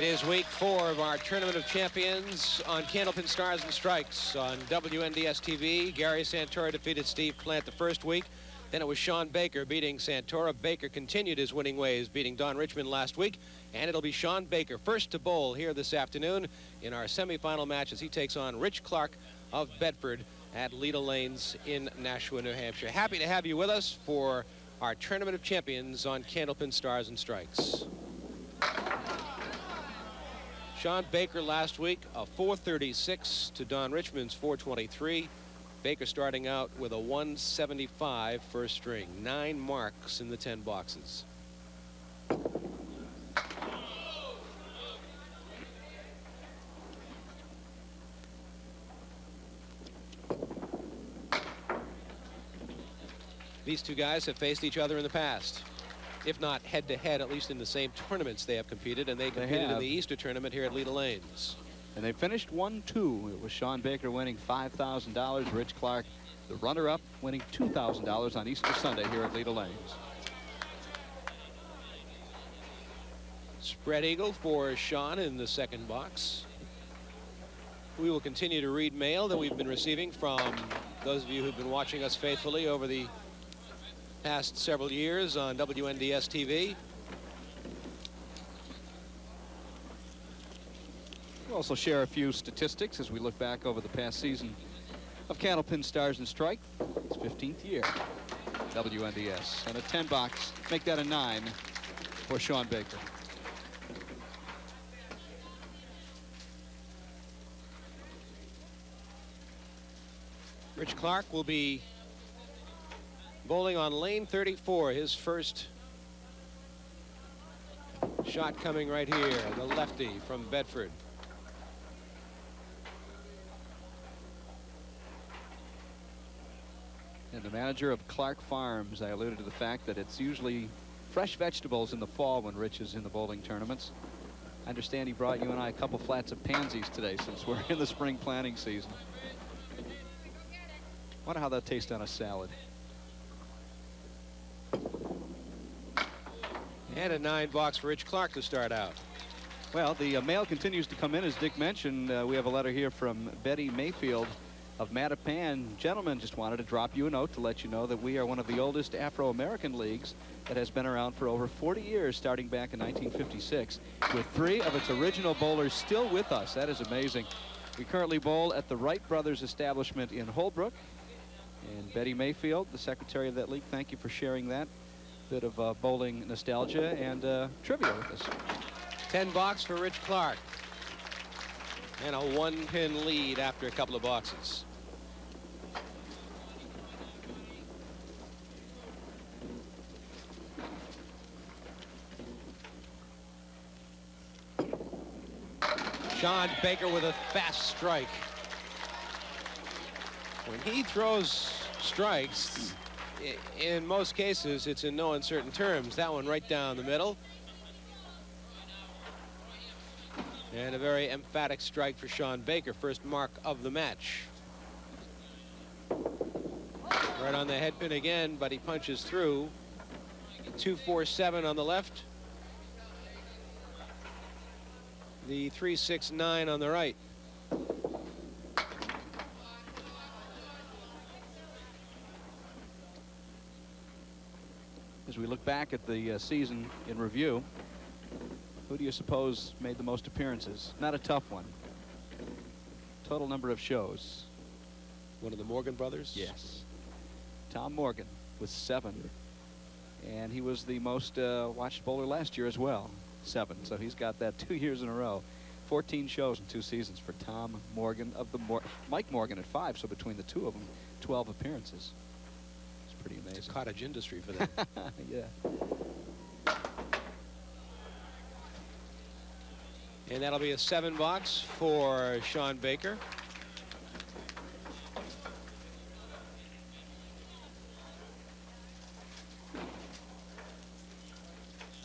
It is week 4 of our Tournament of Champions on Candlepin Stars and Strikes on WNDS TV. Gary Santora defeated Steve Plant the first week. Then it was Shawn Baker beating Santora. Baker continued his winning ways, beating Don Richmond last week. And it'll be Shawn Baker first to bowl here this afternoon in our semifinal match as he takes on Rich Clark of Bedford at Leda Lanes in Nashua, New Hampshire. Happy to have you with us for our Tournament of Champions on Candlepin Stars and Strikes. Shawn Baker last week, a 436 to Don Richmond's 423. Baker starting out with a 175 first string. 9 marks in the 10 boxes. These two guys have faced each other in the past. If not head-to-head, at least in the same tournaments they have competed, and they competed in the Easter tournament here at Leda Lanes. And they finished 1-2. It was Shawn Baker winning $5,000. Rich Clark, the runner-up, winning $2,000 on Easter Sunday here at Leda Lanes. Spread eagle for Shawn in the second box. We will continue to read mail that we've been receiving from those of you who've been watching us faithfully over the past several years on WNDS TV. We'll also share a few statistics as we look back over the past season of Candlepin Stars and Strike. It's 15th year, WNDS. And a 10 box, make that a 9 for Shawn Baker. Rich Clark will be bowling on lane 34, his first shot coming right here, the lefty from Bedford. And the manager of Clark Farms, I alluded to the fact that it's usually fresh vegetables in the fall when Rich is in the bowling tournaments. I understand he brought you and I a couple flats of pansies today since we're in the spring planting season. Wonder how that tastes on a salad. And a 9 box for Rich Clark to start out. Well, the mail continues to come in, as Dick mentioned. We have a letter here from Betty Mayfield of Mattapan. Gentlemen, just wanted to drop you a note to let you know that we are one of the oldest Afro-American leagues that has been around for over 40 years, starting back in 1956, with 3 of its original bowlers still with us. That is amazing. We currently bowl at the Wright Brothers establishment in Holbrook. And Betty Mayfield, the secretary of that league, thank you for sharing that bit of bowling nostalgia and trivia with us. 10 box for Rich Clark. And a 1-pin lead after a couple of boxes. Shawn Baker with a fast strike. When he throws strikes, in most cases, it's in no uncertain terms. That one right down the middle. And a very emphatic strike for Shawn Baker, first mark of the match. Right on the head pin again, but he punches through. 2-4-7 on the left. The 3-6-9 on the right. As we look back at the season in review, who do you suppose made the most appearances? Not a tough one. Total number of shows. One of the Morgan brothers? Yes. Tom Morgan with 7. And he was the most watched bowler last year as well, 7. So he's got that 2 years in a row. 14 shows in 2 seasons for Tom Morgan of the Mike Morgan at 5. So between the 2 of them, 12 appearances. It's pretty amazing. It's a cottage industry for them. Yeah. And that'll be a 7 box for Shawn Baker.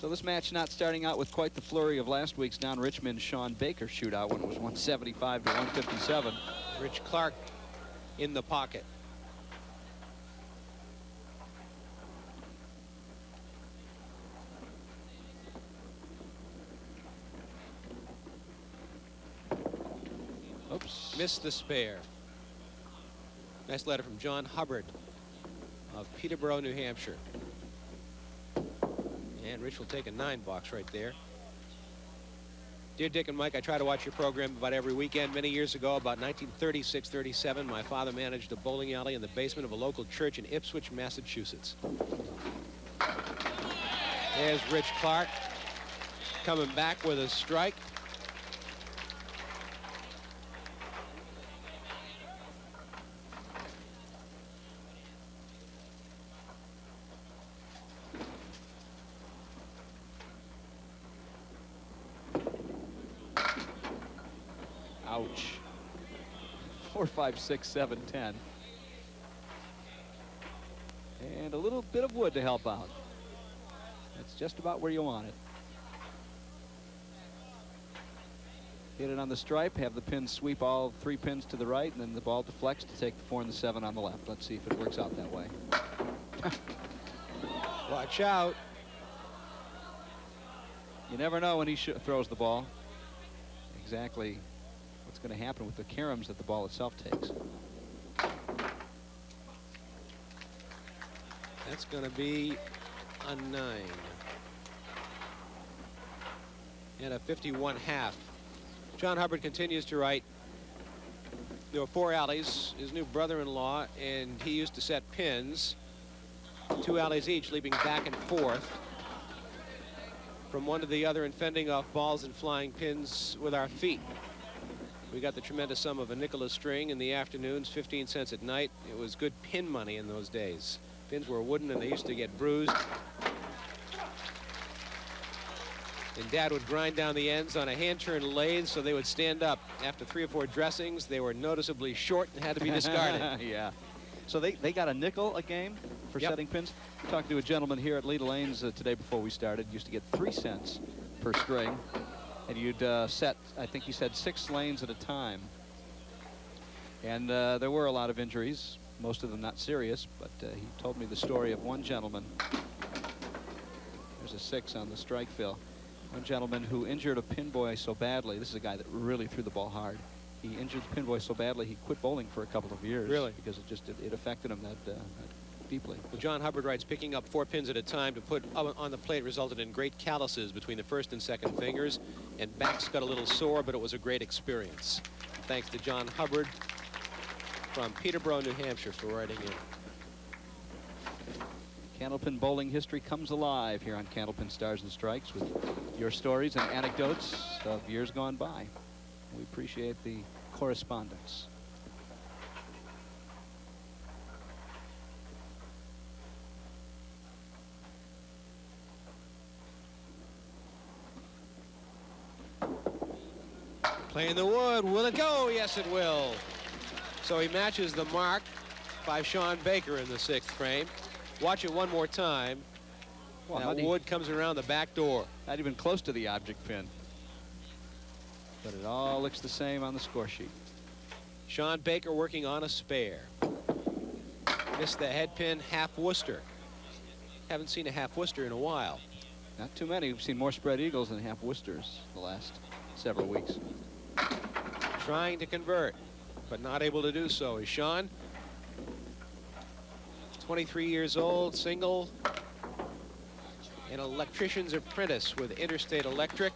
So this match not starting out with quite the flurry of last week's Don Richmond Shawn Baker shootout when it was 175 to 157. Rich Clark in the pocket. Missed the spare. Nice letter from John Hubbard of Peterborough, New Hampshire. And Rich will take a 9 box right there. Dear Dick and Mike, I try to watch your program about every weekend. Many years ago, about 1936-37, my father managed a bowling alley in the basement of a local church in Ipswich, Massachusetts. There's Rich Clark coming back with a strike. Ouch. 4, 5, 6, 7, 10. And a little bit of wood to help out. That's just about where you want it. Hit it on the stripe, have the pin sweep all 3 pins to the right, and then the ball deflects to take the 4 and the 7 on the left. Let's see if it works out that way. Watch out. You never know when he throws the ball. Exactly what's going to happen with the caroms that the ball itself takes. That's going to be a 9. And a 51 half. John Hubbard continues to write. There were 4 alleys. His new brother-in-law, and he used to set pins. 2 alleys each, leaping back and forth from one to the other and fending off balls and flying pins with our feet. We got the tremendous sum of a nickel a string in the afternoons, 15 cents at night. It was good pin money in those days. Pins were wooden and they used to get bruised. And Dad would grind down the ends on a hand-turned lathe so they would stand up. After 3 or 4 dressings, they were noticeably short and had to be discarded. Yeah. So they got a nickel a game for setting pins. I talked to a gentleman here at Leda Lanes today before we started. Used to get 3 cents per string. And you'd set, I think he said, 6 lanes at a time. And there were a lot of injuries, most of them not serious, but he told me the story of one gentleman. There's a 6 on the strike fill. One gentleman who injured a pin boy so badly. This is a guy that really threw the ball hard. He injured the pin boy so badly he quit bowling for a couple of years. Really? Because it affected him that deeply. Well, John Hubbard writes, picking up 4 pins at a time to put on the plate resulted in great calluses between the first and second fingers, and backs got a little sore, but it was a great experience. Thanks to John Hubbard from Peterborough, New Hampshire, for writing in. Candlepin bowling history comes alive here on Candlepin Stars and Strikes with your stories and anecdotes of years gone by. We appreciate the correspondence. Playing the wood. Will it go? Yes, it will. So he matches the mark by Shawn Baker in the 6th frame. Watch it one more time. Well, that wood comes around the back door. Not even close to the object pin. But it all looks the same on the score sheet. Shawn Baker working on a spare. Missed the head pin, half Worcester. Haven't seen a half Worcester in a while. Not too many. We've seen more spread eagles than half Worcesters the last several weeks. Trying to convert, but not able to do so is Shawn. 23 years old, single, an electrician's apprentice with Interstate Electric.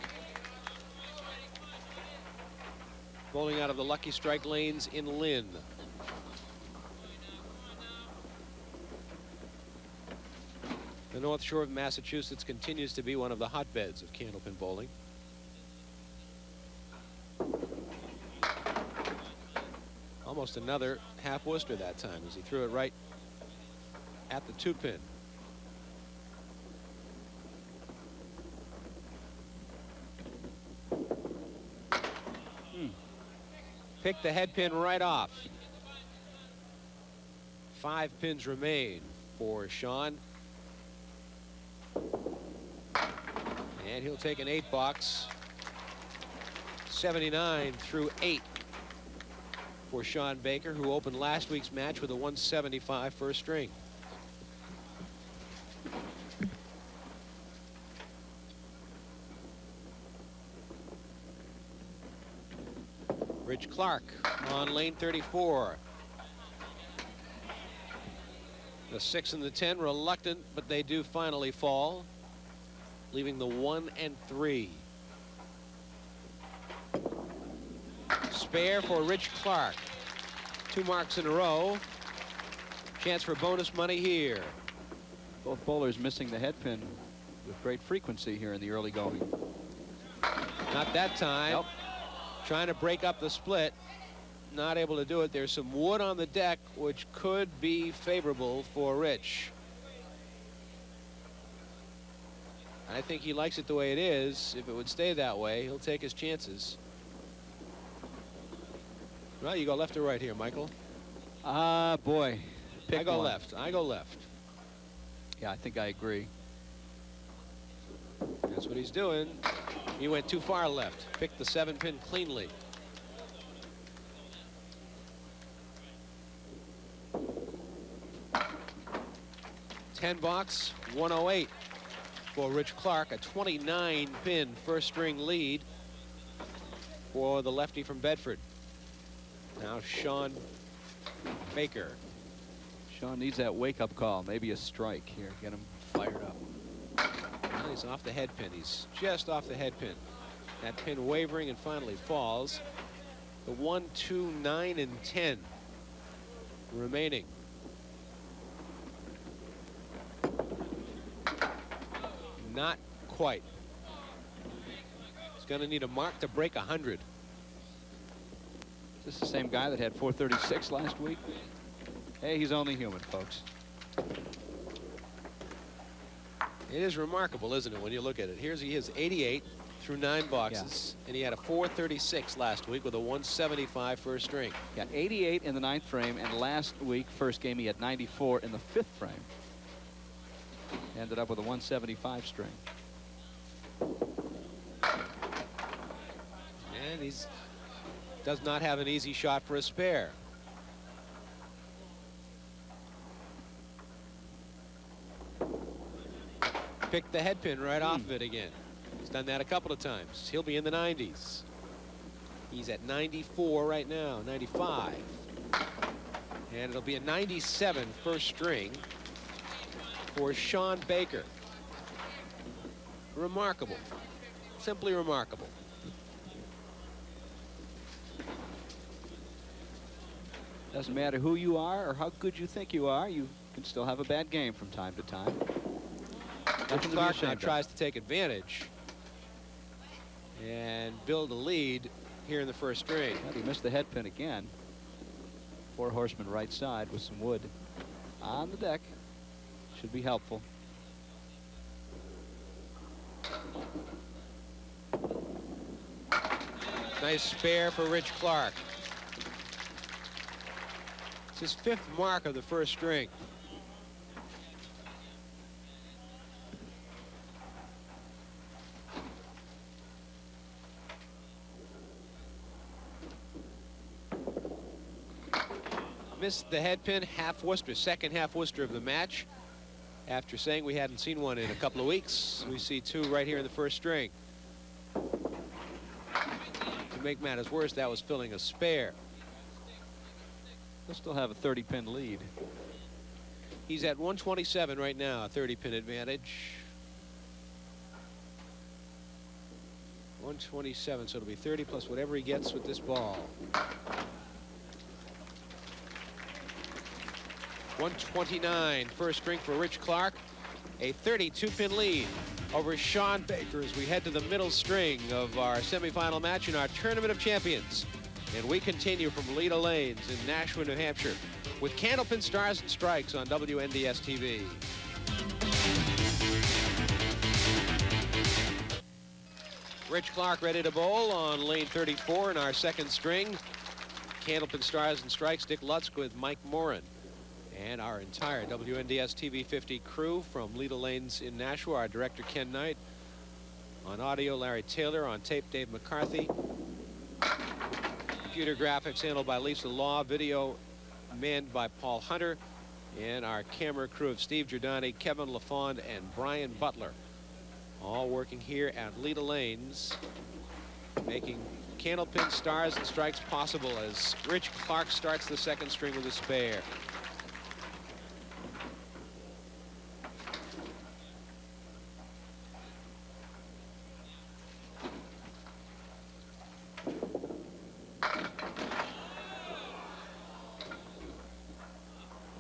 Bowling out of the Lucky Strike lanes in Lynn. The North Shore of Massachusetts continues to be one of the hotbeds of candlepin bowling. Almost another half Worcester that time as he threw it right at the 2-pin. Picked the head pin right off. 5 pins remain for Shawn. And he'll take an 8 box. 79 through 8 for Shawn Baker, who opened last week's match with a 175 first string. Rich Clark on lane 34. The 6 and the 10 reluctant, but they do finally fall, leaving the 1 and 3. Spare for Rich Clark. 2 marks in a row. Chance for bonus money here. Both bowlers missing the headpin with great frequency here in the early going. Not that time. Nope. Trying to break up the split. Not able to do it. There's some wood on the deck, which could be favorable for Rich. I think he likes it the way it is. If it would stay that way, he'll take his chances. Well, you go left or right here, Michael? Boy. I go left. I go left. Yeah, I think I agree. That's what he's doing. He went too far left. Picked the 7-pin cleanly. $10, 108 for Rich Clark. A 29-pin first-string lead for the lefty from Bedford. Now Shawn Baker. Shawn needs that wake-up call. Maybe a strike here. Get him fired up. Well, he's off the head pin. He's just off the head pin. That pin wavering and finally falls. The 1, 2, 9, and 10 remaining. Not quite. He's going to need a mark to break 100. Is this the same guy that had 436 last week? Hey, he's only human, folks. It is remarkable, isn't it, when you look at it? Here's he is 88 through 9 boxes, and he had a 436 last week with a 175 first string. Yeah, 88 in the 9th frame, and last week, first game, he had 94 in the 5th frame. Ended up with a 175 string. And he's does not have an easy shot for a spare. Picked the head pin right off of it again. He's done that a couple of times. He'll be in the 90s. He's at 94 right now, 95. And it'll be a 97 first string for Shawn Baker. Remarkable. Simply remarkable. Doesn't matter who you are or how good you think you are, you can still have a bad game from time to time. Rich Clark now tries to take advantage and build a lead here in the first string. Well, he missed the head pin again. 4 horsemen right side with some wood on the deck. Should be helpful. Nice spare for Rich Clark. It's his 5th mark of the first string. Missed the head pin, half Worcester, second half Worcester of the match. After saying we hadn't seen one in a couple of weeks, we see 2 right here in the first string. To make matters worse, that was filling a spare. They'll still have a 30-pin lead. He's at 127 right now, a 30-pin advantage. 127, so it'll be 30 plus whatever he gets with this ball. 129, first string for Rich Clark. A 32-pin lead over Shawn Baker as we head to the middle string of our semifinal match in our Tournament of Champions. And we continue from Leda Lanes in Nashua, New Hampshire with Candlepin Stars and Strikes on WNDS TV. Rich Clark ready to bowl on lane 34 in our second string. Candlepin Stars and Strikes, Dick Lutz with Mike Moran. And our entire WNDS TV 50 crew from Leda Lanes in Nashua, our director Ken Knight. On audio, Larry Taylor. On tape, Dave McCarthy. Computer graphics handled by Lisa Law. Video manned by Paul Hunter. And our camera crew of Steve Giordani, Kevin LaFond, and Brian Butler. All working here at Leda Lanes making Candlepin Stars and Strikes possible as Rich Clark starts the second string with a spare.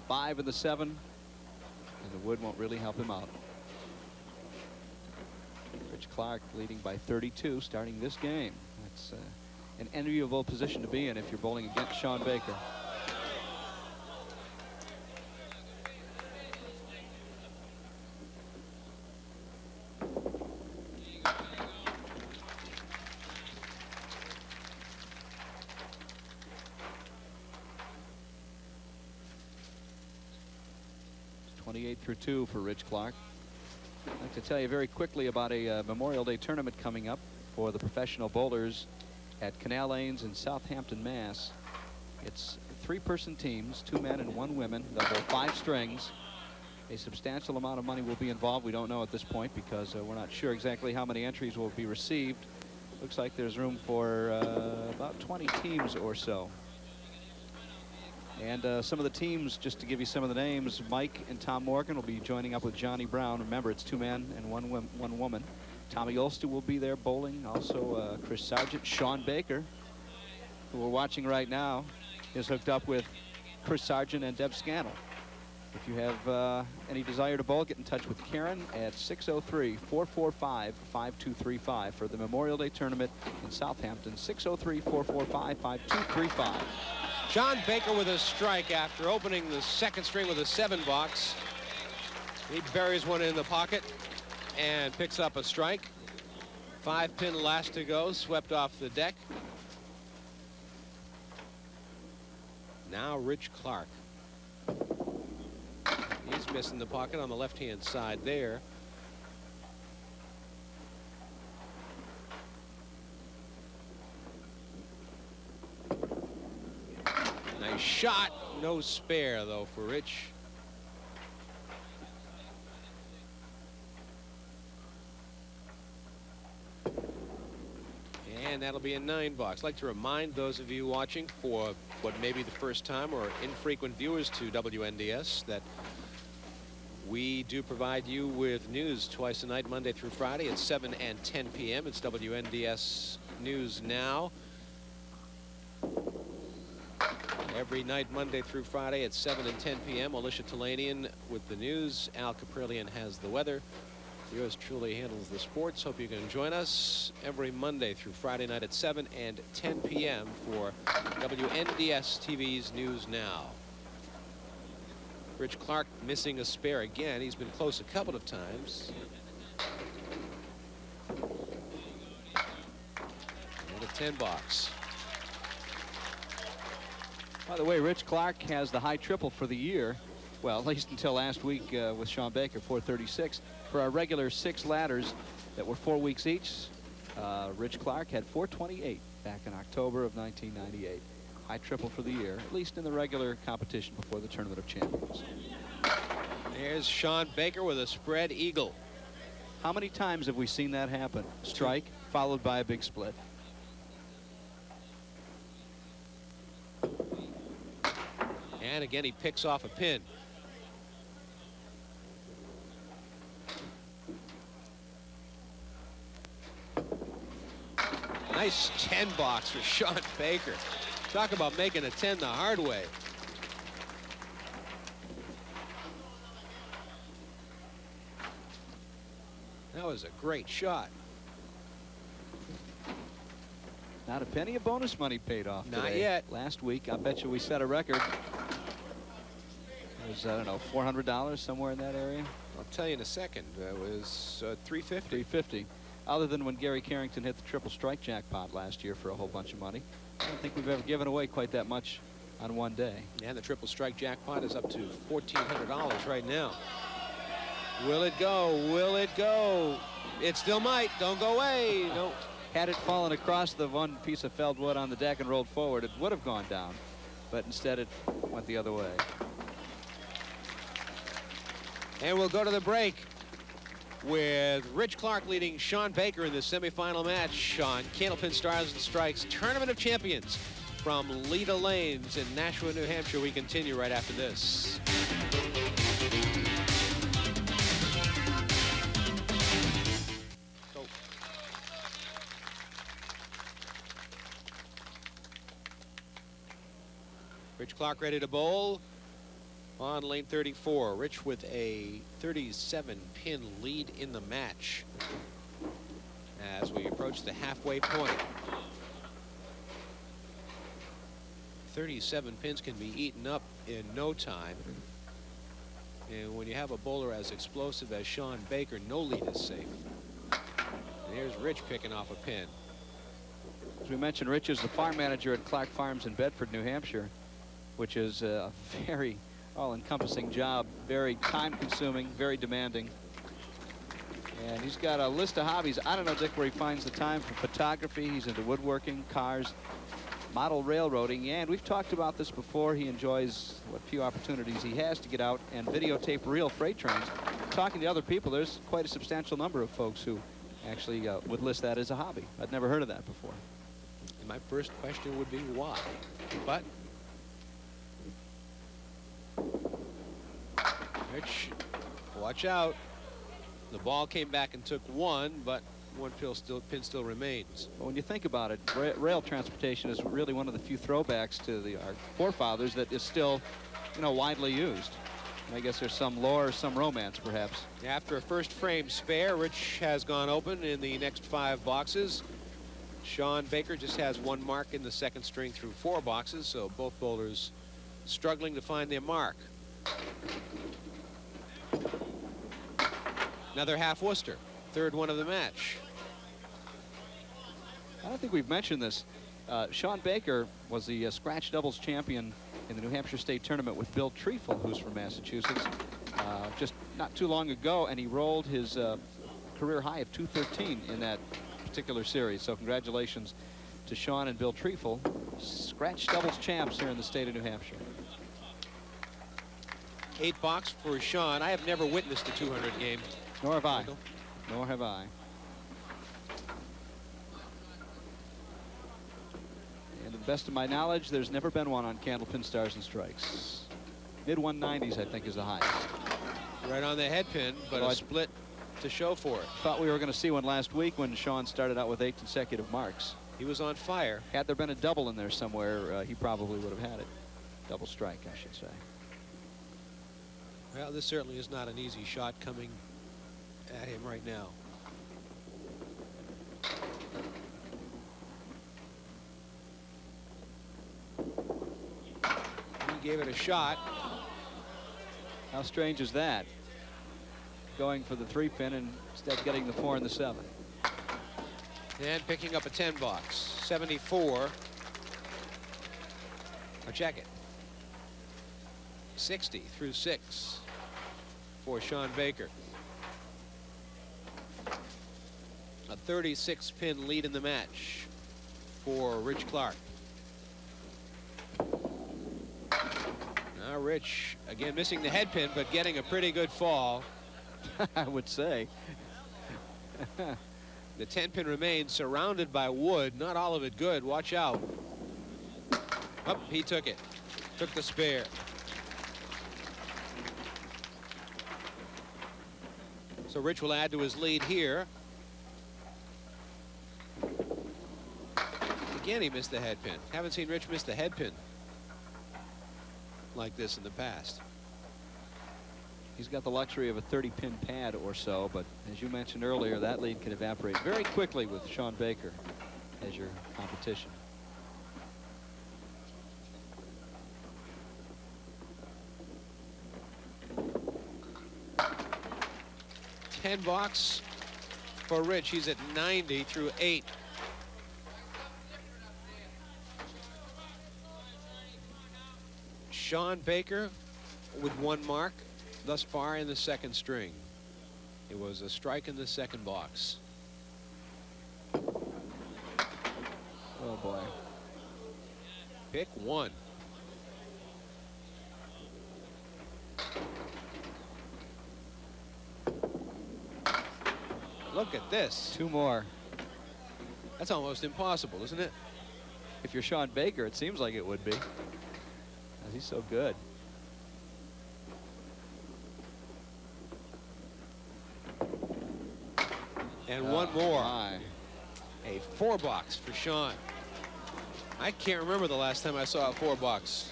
Five of the 7, and the wood won't really help him out. Rich Clark leading by 32 starting this game. That's an enviable position to be in if you're bowling against Shawn Baker. Through 2 for Rich Clark. I'd like to tell you very quickly about a Memorial Day tournament coming up for the professional bowlers at Canal Lanes in Southampton, Mass. It's 3-person teams, 2 men and 1 woman. They'll bowl 5 strings. A substantial amount of money will be involved. We don't know at this point because we're not sure exactly how many entries will be received. Looks like there's room for about 20 teams or so. And some of the teams, just to give you some of the names, Mike and Tom Morgan will be joining up with Johnny Brown. Remember, it's 2 men and 1 woman. Tommy Ulster will be there bowling. Also, Chris Sargent, Shawn Baker, who we're watching right now, is hooked up with Chris Sargent and Deb Scannell. If you have any desire to bowl, get in touch with Karen at 603-445-5235 for the Memorial Day Tournament in Southampton. 603-445-5235. Shawn Baker with a strike after opening the second string with a 7-box. He buries one in the pocket and picks up a strike. 5-pin last to go, swept off the deck. Now Rich Clark. He's missing the pocket on the left-hand side there. Nice shot. No spare, though, for Rich. And that'll be a 9-box. I'd like to remind those of you watching for what may be the first time or infrequent viewers to WNDS that we do provide you with news twice a night, Monday through Friday at 7 and 10 p.m. It's WNDS News Now. Every night, Monday through Friday at 7 and 10 p.m. Alicia Talanian with the news. Al Caprillion has the weather. Yours truly handles the sports. Hope you can join us every Monday through Friday night at 7 and 10 p.m. for WNDS TV's News Now. Rich Clark missing a spare again. He's been close a couple of times. And a 10-box. By the way, Rich Clark has the high triple for the year. Well, at least until last week with Shawn Baker, 436. For our regular 6 ladders that were 4 weeks each, Rich Clark had 428 back in October of 1998. High triple for the year, at least in the regular competition before the Tournament of Champions. There's Shawn Baker with a spread eagle. How many times have we seen that happen? Strike followed by a big split. And again, he picks off a pin. Nice 10-box for Shawn Baker. Talk about making a 10 the hard way. That was a great shot. Not a penny of bonus money paid off today. Not yet. Last week, I bet you we set a record. It was, I don't know, $400, somewhere in that area. I'll tell you in a second. It was $350. $350. Other than when Gary Carrington hit the triple strike jackpot last year for a whole bunch of money. I don't think we've ever given away quite that much on one day. And the triple strike jackpot is up to $1,400 right now. Will it go? Will it go? It still might. Don't go away. Don't. Had it fallen across the one piece of felled wood on the deck and rolled forward, it would have gone down. But instead, it went the other way. And we'll go to the break. with Rich Clark leading Shawn Baker in the semifinal match on Candlepin Stars and Strikes Tournament of Champions from Leda Lanes in Nashua, New Hampshire. We continue right after this. Rich Clark ready to bowl on lane 34. Rich with a 37-pin lead in the match as we approach the halfway point. 37 pins can be eaten up in no time. And when you have a bowler as explosive as Shawn Baker, no lead is safe. And here's Rich picking off a pin. As we mentioned, Rich is the farm manager at Clark Farms in Bedford, New Hampshire, which is a very all-encompassing job, very time-consuming, very demanding. And he's got a list of hobbies. I don't know, Dick, where he finds the time for photography. He's into woodworking, cars, model railroading, and we've talked about this before. He enjoys what few opportunities he has to get out and videotape real freight trains. Talking to other people, there's quite a substantial number of folks who actually would list that as a hobby. I'd never heard of that before. And my first question would be why? But Rich, watch out. The ball came back and took one, but one pin still remains. Well, when you think about it, rail transportation is really one of the few throwbacks to our forefathers that is still, widely used. And I guess there's some lore, some romance, perhaps. After a first frame spare, Rich has gone open in the next 5 boxes. Shawn Baker just has 1 mark in the second string through 4 boxes, so both bowlers struggling to find their mark. Another half Worcester, 3rd one of the match. I don't think we've mentioned this. Shawn Baker was the scratch doubles champion in the New Hampshire State Tournament with Bill Treefel, who's from Massachusetts, just not too long ago, and he rolled his career high of 213 in that particular series. So congratulations to Shawn and Bill Treefel, scratch doubles champs here in the state of New Hampshire. 8 box for Shawn. I have never witnessed a 200 game. Nor have I. Nor have I. And to the best of my knowledge, there's never been one on Candlepin Stars and Strikes. Mid-190s, I think, is the highest. Right on the head pin, but a split to show for it. Thought we were going to see one last week when Shawn started out with 8 consecutive marks. He was on fire. Had there been a double in there somewhere, he probably would have had it. Double strike, I should say. Well, this certainly is not an easy shot coming at him right now. He gave it a shot. How strange is that? Going for the 3-pin and instead getting the 4 and the 7. And picking up a 10 box. 74. Or check it. 60 through 6 for Shawn Baker. A 36-pin lead in the match for Rich Clark. Now Rich, again, missing the head pin, but getting a pretty good fall. I would say. The 10-pin remains surrounded by wood. Not all of it good. Watch out. Oh, he took it. Took the spare. So Rich will add to his lead here. Again, he missed the head pin. Haven't seen Rich miss the head pin like this in the past. He's got the luxury of a 30-pin pad or so, but as you mentioned earlier, that lead can evaporate very quickly with Shawn Baker as your competition. $10 box for Rich. He's at 90 through 8. Shawn Baker with 1 mark thus far in the second string. It was a strike in the second box. Oh boy. Pick 1. Look at this. 2 more. That's almost impossible, isn't it? If you're Shawn Baker, it seems like it would be. He's so good. And one more. My. A 4-box for Shawn. I can't remember the last time I saw a 4-box.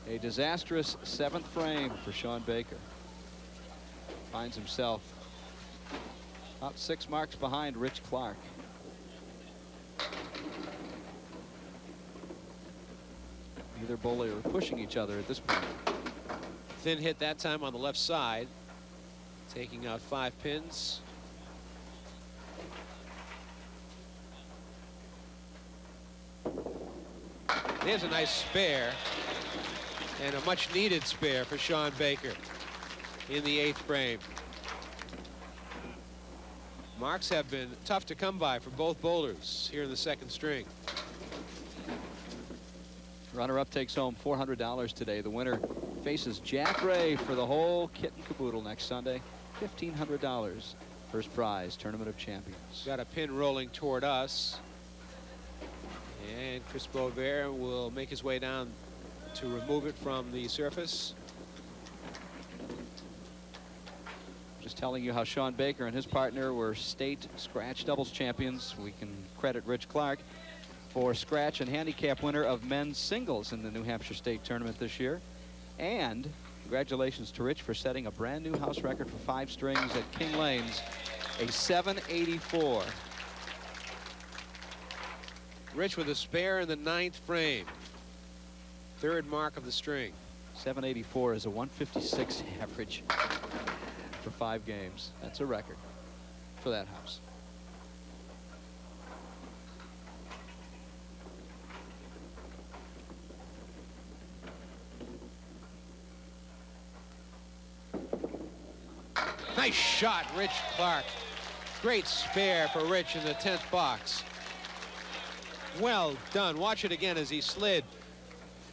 A disastrous 7th frame for Shawn Baker. Finds himself about 6 marks behind Rich Clark. Neither bowler are pushing each other at this point. Thin hit that time on the left side, taking out 5 pins. There's a nice spare, and a much needed spare for Shawn Baker in the 8th frame. Marks have been tough to come by for both bowlers here in the 2nd string. Runner-up takes home $400 today. The winner faces Jack Ray for the whole kit and caboodle next Sunday. $1,500. First prize, Tournament of Champions. Got a pin rolling toward us. And Chris Beauvert will make his way down to remove it from the surface. Just telling you how Shawn Baker and his partner were state scratch doubles champions. We can credit Rich Clark for scratch and handicap winner of men's singles in the New Hampshire State Tournament this year. And congratulations to Rich for setting a brand new house record for 5 strings at King Lanes, a 784. Rich with a spare in the 9th frame. 3rd mark of the string. 784 is a 156 average for 5 games. That's a record for that house. Nice shot, Rich Clark. Great spare for Rich in the 10th box. Well done. Watch it again as he slid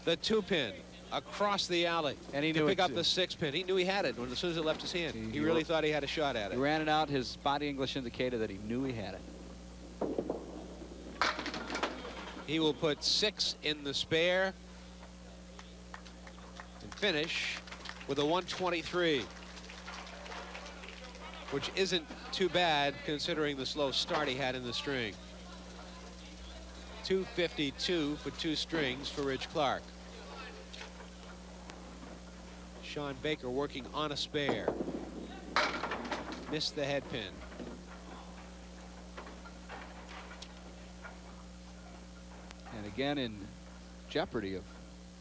the 2-pin across the alley and he to knew pick it up the 6-pin. He knew he had it as soon as it left his hand. He really thought he had a shot at it. He ran it out. His body English indicated that he knew he had it. He will put 6 in the spare and finish with a 123, which isn't too bad considering the slow start he had in the string. 252 for 2 strings for Rich Clark. Shawn Baker working on a spare. Missed the head pin. And again in jeopardy of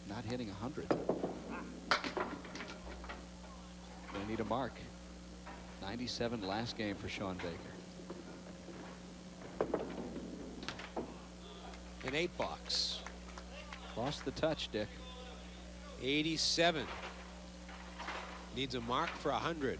not hitting 100. They need a mark. 97 last game for Shawn Baker. An 8-box. Lost the touch, Dick. 87. Needs a mark for 100.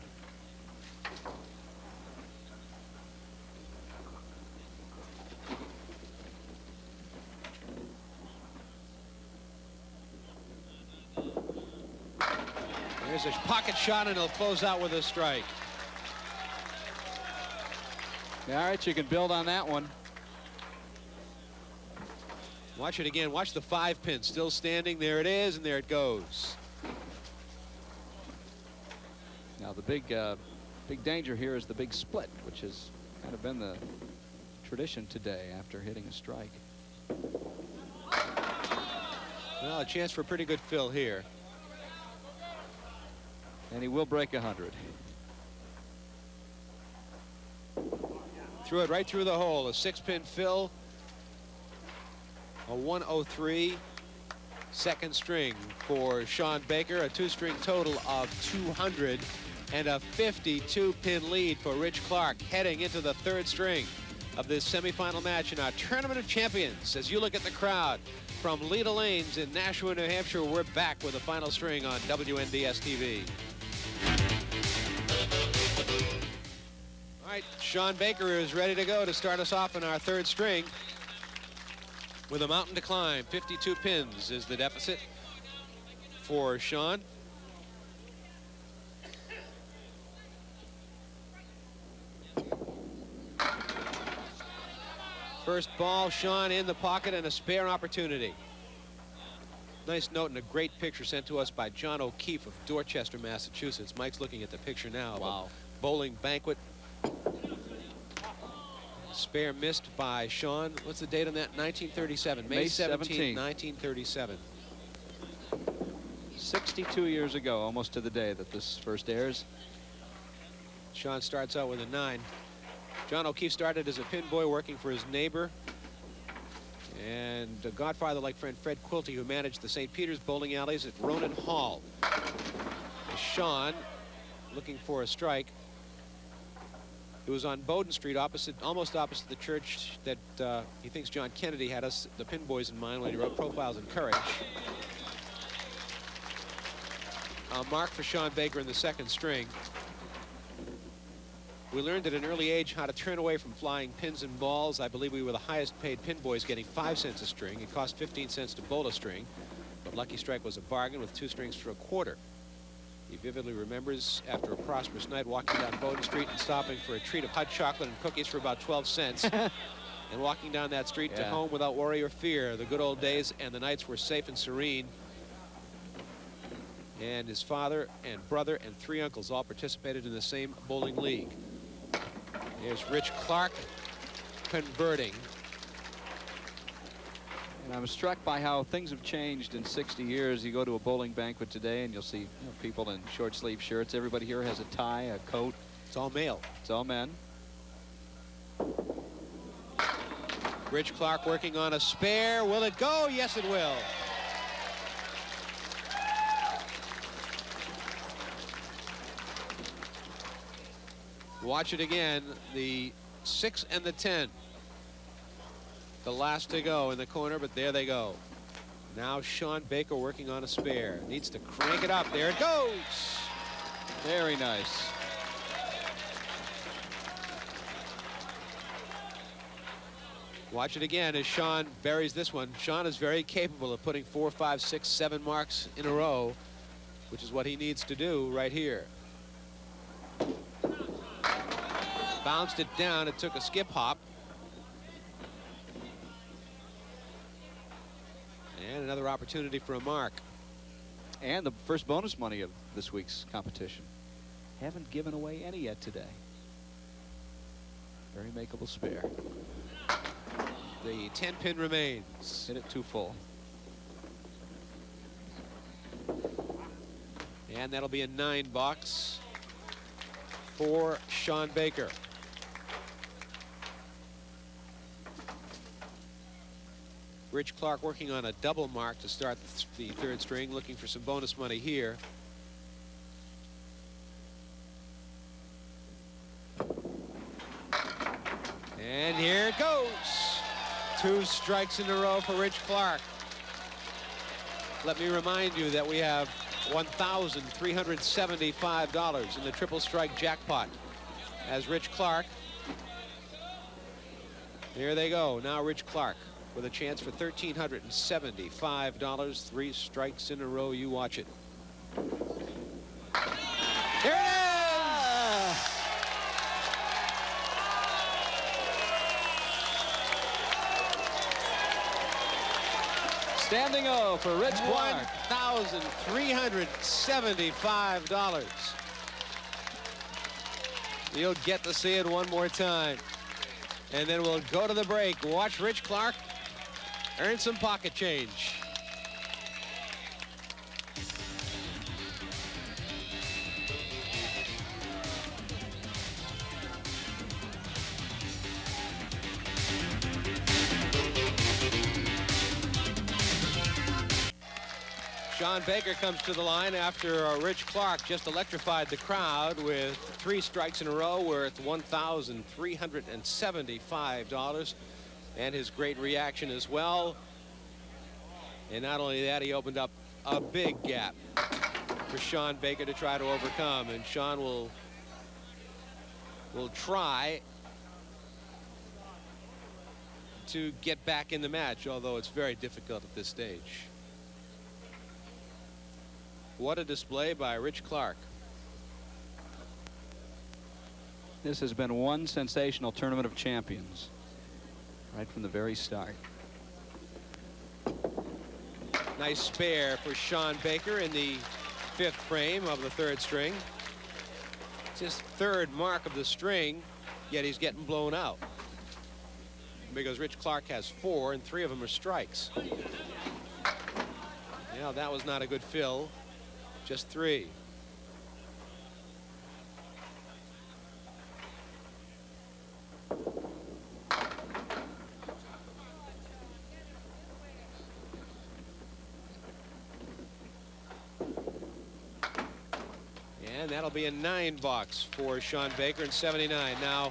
There's a pocket shot, and he'll close out with a strike. All right, you can build on that one. Watch it again. Watch the 5-pin still standing. There it is, and there it goes. Now the big danger here is the big split, which has kind of been the tradition today after hitting a strike. Well, a chance for a pretty good fill here. And he will break 100. Threw it right through the hole. A 6-pin fill. A 103 second string for Shawn Baker. A 2-string total of 200 and a 52-pin lead for Rich Clark heading into the 3rd string of this semifinal match in our Tournament of Champions. As you look at the crowd from Leda Lanes in Nashua, New Hampshire, we're back with the final string on WNDS TV. All right, Shawn Baker is ready to go to start us off in our 3rd string with a mountain to climb. 52 pins is the deficit for Shawn. First ball, Shawn in the pocket and a spare opportunity. Nice note and a great picture sent to us by John O'Keefe of Dorchester, Massachusetts. Mike's looking at the picture now. Wow. Bowling banquet. Spare missed by Shawn. What's the date on that? 1937. May 17, 1937. 62 years ago, almost to the day that this first airs. Shawn starts out with a 9. John O'Keefe started as a pin boy working for his neighbor and a godfather-like friend Fred Quilty, who managed the St. Peter's bowling alleys at Ronan Hall. Shawn looking for a strike. It was on Bowden Street, almost opposite the church that he thinks John Kennedy had us, the pin boys, in mind when he wrote Profiles in Courage. A mark for Shawn Baker in the second string. We learned at an early age how to turn away from flying pins and balls. I believe we were the highest paid pin boys, getting 5 cents a string. It cost 15 cents to bowl a string, but Lucky Strike was a bargain with 2 strings for a quarter. He vividly remembers, after a prosperous night, walking down Bowden Street and stopping for a treat of hot chocolate and cookies for about 12 cents. And walking down that street to home without worry or fear. The good old days, and the nights were safe and serene. And his father and brother and 3 uncles all participated in the same bowling league. Here's Rich Clark converting. And I'm struck by how things have changed in 60 years. You go to a bowling banquet today and you'll see people in short sleeve shirts. Everybody here has a tie, a coat. It's all male. It's all men. Rich Clark working on a spare. Will it go? Yes, it will. Watch it again. The 6 and the 10. The last to go in the corner, but there they go. Now Shawn Baker working on a spare. Needs to crank it up. There it goes. Very nice. Watch it again as Shawn buries this one. Shawn is very capable of putting 4, 5, 6, 7 marks in a row, which is what he needs to do right here. Bounced it down. It took a skip hop. And another opportunity for a mark. And the first bonus money of this week's competition. Haven't given away any yet today. Very makeable spare. The 10-pin remains. Hit it too full. And that'll be a 9 box for Shawn Baker. Rich Clark working on a double mark to start the third string, looking for some bonus money here. And here it goes. 2 strikes in a row for Rich Clark. Let me remind you that we have $1,375 in the triple strike jackpot as Rich Clark. Here they go. Now Rich Clark with a chance for $1,375. 3 strikes in a row. You watch it. Here it is! Standing O for Rich Clark. $1,375. You'll get to see it one more time. And then we'll go to the break. Watch Rich Clark earn some pocket change. Shawn Baker comes to the line after Rich Clark just electrified the crowd with 3 strikes in a row worth $1,375. And his great reaction as well. And not only that, he opened up a big gap for Shawn Baker to try to overcome. And Shawn will try to get back in the match, although it's very difficult at this stage. What a display by Rich Clark. This has been one sensational tournament of champions. right from the very start. Nice spare for Shawn Baker in the 5th frame of the 3rd string. It's his 3rd mark of the string, yet he's getting blown out. Because Rich Clark has 4, and 3 of them are strikes. Yeah, that was not a good fill. Just 3. And that'll be a 9 box for Shawn Baker in 79. Now,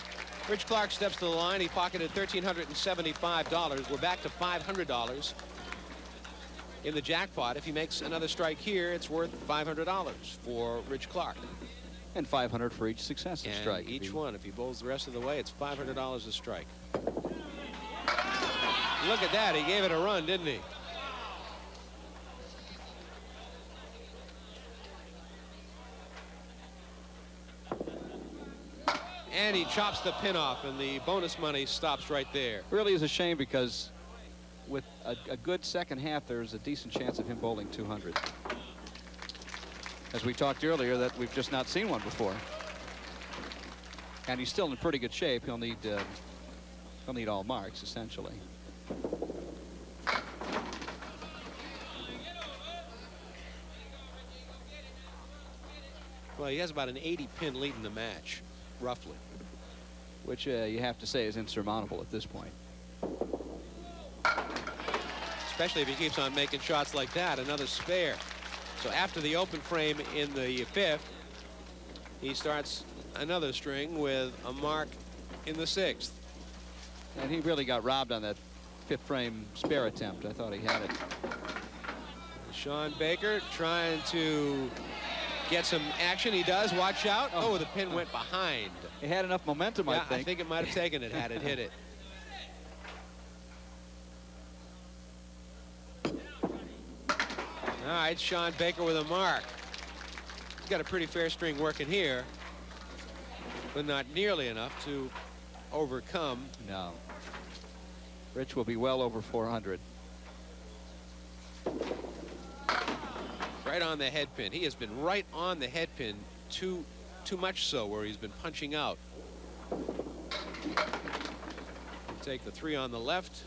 Rich Clark steps to the line. He pocketed $1,375. We're back to $500 in the jackpot. If he makes another strike here, it's worth $500 for Rich Clark. And $500 for each successive strike. Each one, if he bowls the rest of the way, it's $500 a strike. Look at that. He gave it a run, didn't he? And he chops the pin off, and the bonus money stops right there. Really is a shame, because with a good second half, there's a decent chance of him bowling 200. As we talked earlier, that we've just not seen one before. And he's still in pretty good shape. He'll need all marks, essentially. Well, he has about an 80-pin lead in the match, roughly. Which you have to say is insurmountable at this point. Especially if he keeps on making shots like that. Another spare. So after the open frame in the 5th, he starts another string with a mark in the 6th. And he really got robbed on that 5th frame spare attempt. I thought he had it. Shawn Baker trying to get some action. He does. Watch out. Oh, the pin went behind. It had enough momentum, yeah, I think. it might have taken it had it hit it. All right, Shawn Baker with a mark. He's got a pretty fair string working here, but not nearly enough to overcome. No. Rich will be well over 400. Right on the head pin. He has been right on the head pin, too much so, where he's been punching out. Take the 3 on the left.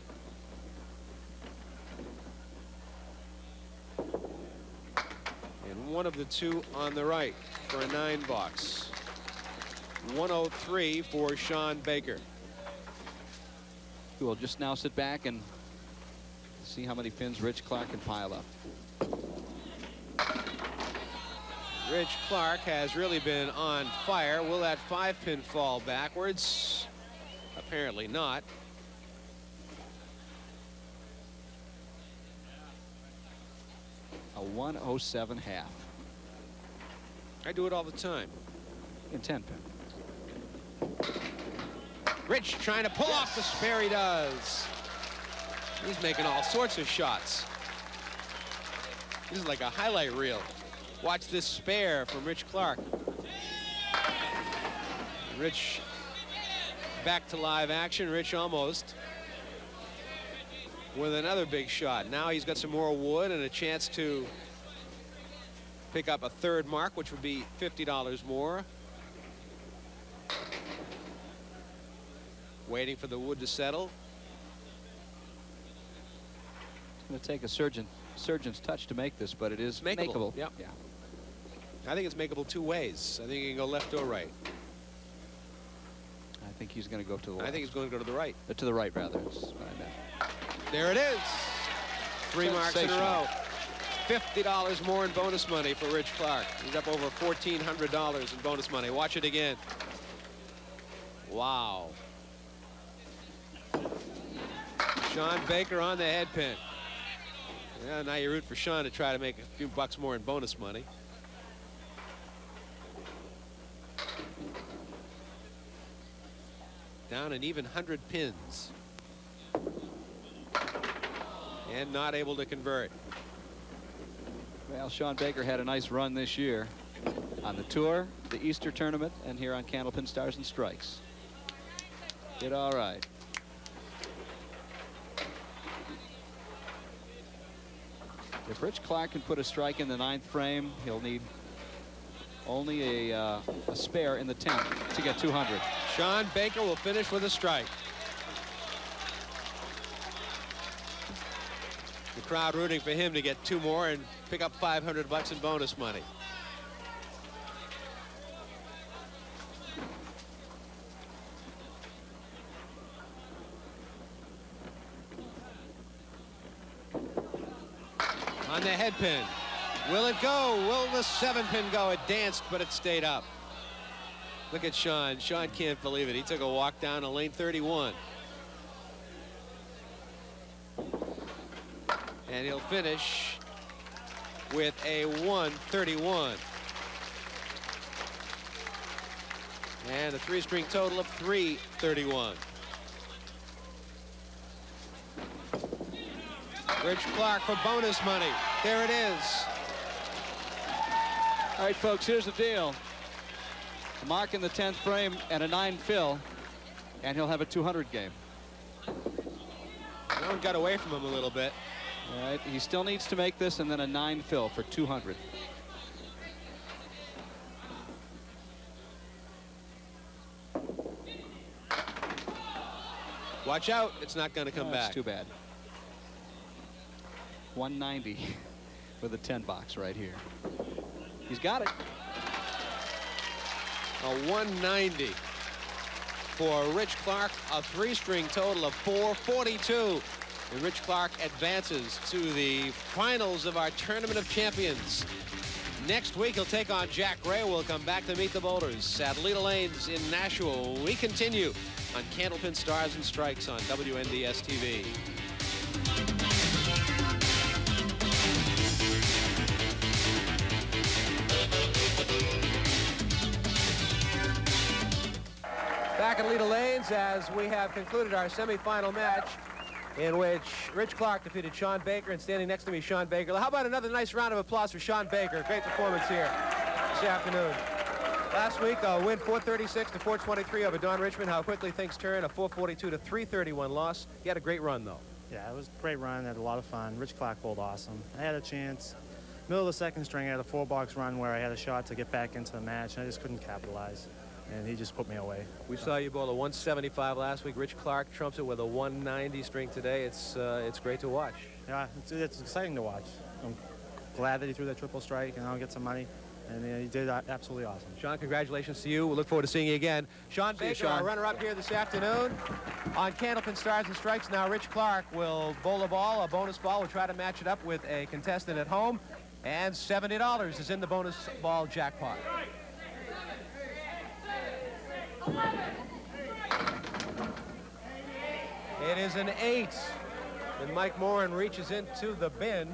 And 1 of the 2 on the right for a 9 box. 103 for Shawn Baker. He will just now sit back and see how many pins Rich Clark can pile up. Rich Clark has really been on fire. Will that 5-pin fall backwards? Apparently not. A 107 half. I do it all the time. In 10-pin. Rich trying to pull off the spare. He does. He's making all sorts of shots. This is like a highlight reel. Watch this spare from Rich Clark. Rich back to live action. Rich almost with another big shot. Now he's got some more wood and a chance to pick up a 3rd mark, which would be $50 more. Waiting for the wood to settle. It's going to take a surgeon's touch to make this, but it is makeable. Yep. Yeah. I think it's makeable 2 ways. I think he can go left or right. I think he's going to go to the left. I think he's going to go to the right. To the right, rather. That's what I meant. There it is. 3 marks in a row. $50 more in bonus money for Rich Clark. He's up over $1,400 in bonus money. Watch it again. Wow. Shawn Baker on the head pin. Yeah, now you root for Shawn to try to make a few bucks more in bonus money. Down an even 100 pins. And not able to convert. Well, Shawn Baker had a nice run this year on the tour, the Easter tournament, and here on Candlepin Stars and Strikes. Did all right. If Rich Clark can put a strike in the 9th frame, he'll need only a spare in the 10th to get 200. Shawn Baker will finish with a strike. The crowd rooting for him to get 2 more and pick up $500 in bonus money. On the head pin. Will it go? Will the 7-pin go? It danced, but it stayed up. Look at Shawn. Shawn can't believe it. He took a walk down to lane 31. And he'll finish with a 131. And a 3-string total of 331. Rich Clark for bonus money. There it is. All right, folks, here's the deal. A mark in the 10th frame and a 9 fill, and he'll have a 200 game. That one got away from him a little bit. All right, he still needs to make this and then a 9 fill for 200. Watch out, it's not going to come back. That's too bad. 190 with a 10 box right here. He's got it. A 190 for Rich Clark, a 3-string total of 442. And Rich Clark advances to the finals of our Tournament of Champions. Next week, he'll take on Jack Ray. We'll come back to meet the boulders at Leda Lanes in Nashua. We continue on Candlepin Stars and Strikes on WNDS TV. Back at Leda Lanes as we have concluded our semifinal match in which Rich Clark defeated Shawn Baker, and standing next to me, Shawn Baker. How about another nice round of applause for Shawn Baker? Great performance here this afternoon. Last week, a win 436 to 423 over Don Richmond. How quickly things turn, a 442 to 331 loss. He had a great run, though. Yeah, it was a great run. Had a lot of fun. Rich Clark bowled awesome. I had a chance. Middle of the 2nd string, I had a 4-box run where I had a shot to get back into the match, and I just couldn't capitalize. And he just put me away. We saw you bowl a 175 last week. Rich Clark trumps it with a 190 string today. It's great to watch. Yeah, it's exciting to watch. I'm glad that he threw that triple strike and I'll get some money. And he did absolutely awesome. Shawn, congratulations to you. We look forward to seeing you again. Shawn Baker, our runner-up here this afternoon on Candlepin Stars and Strikes. Now Rich Clark will bowl a ball, a bonus ball. We'll try to match it up with a contestant at home. And $70 is in the bonus ball jackpot. It is an 8. And Mike Moran reaches into the bin.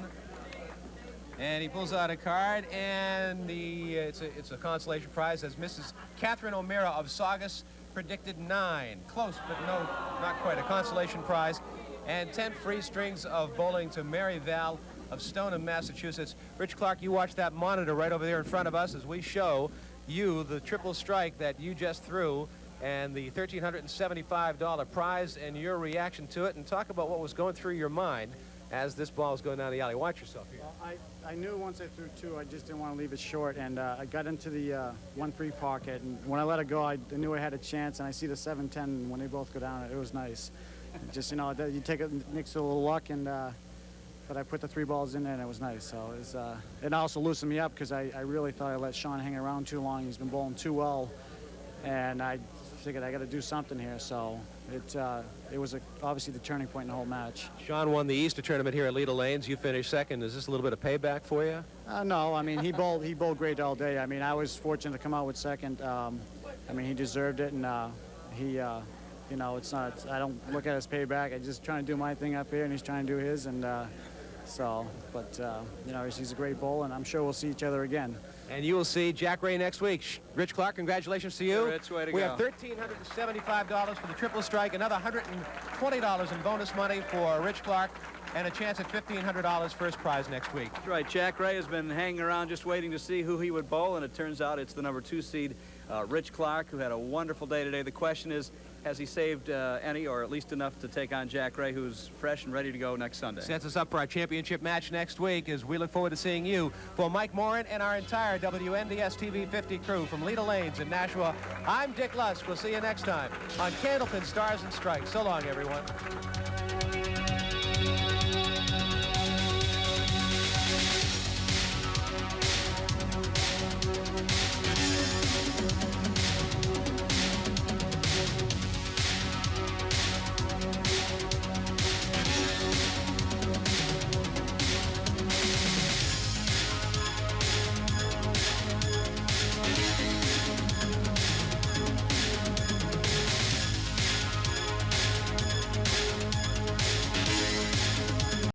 And he pulls out a card, and it's a consolation prize, as Mrs. Catherine O'Meara of Saugus predicted 9. Close, but no, not quite. A consolation prize. And 10 free strings of bowling to Mary Val of Stoneham, Massachusetts. Rich Clark, you watch that monitor right over there in front of us as we show you the triple strike that you just threw and the $1,375 prize and your reaction to it, and talk about what was going through your mind as this ball is going down the alley. Watch yourself here. Well, I knew once I threw 2, I just didn't want to leave it short, and I got into the 1-3 pocket, and when I let it go, I knew I had a chance, and I see the 7-10, and when they both go down, it was nice. Just, you know, you take it next to a little luck, and but I put the 3 balls in there, and it was nice. So it was, it also loosened me up because I really thought I let Shawn hang around too long. He's been bowling too well, and I figured I got to do something here. So it was obviously the turning point in the whole match. Shawn won the Easter tournament here at Leda Lanes. You finished 2nd. Is this a little bit of payback for you? No, I mean, he bowled great all day. I mean, I was fortunate to come out with 2nd. I mean, he deserved it, and you know, it's not. I don't look at it as payback. I'm just trying to do my thing up here, and he's trying to do his, and you know, he's a great bowler, and I'm sure we'll see each other again. And you will see Jack Ray next week. Rich Clark, congratulations to you. Rich, way to we go. have $1,375 for the triple strike, another $120 in bonus money for Rich Clark, and a chance at $1,500 first prize next week. That's right. Jack Ray has been hanging around just waiting to see who he would bowl, and it turns out it's the number 2 seed, Rich Clark, who had a wonderful day today. The question is, has he saved any, or at least enough to take on Jack Ray, who's fresh and ready to go next Sunday? Sets us up for our championship match next week, as we look forward to seeing you. For Mike Morin and our entire WNDS TV 50 crew from Leda Lanes in Nashua, I'm Dick Lusk. We'll see you next time on Candlepin Stars and Strikes. So long, everyone.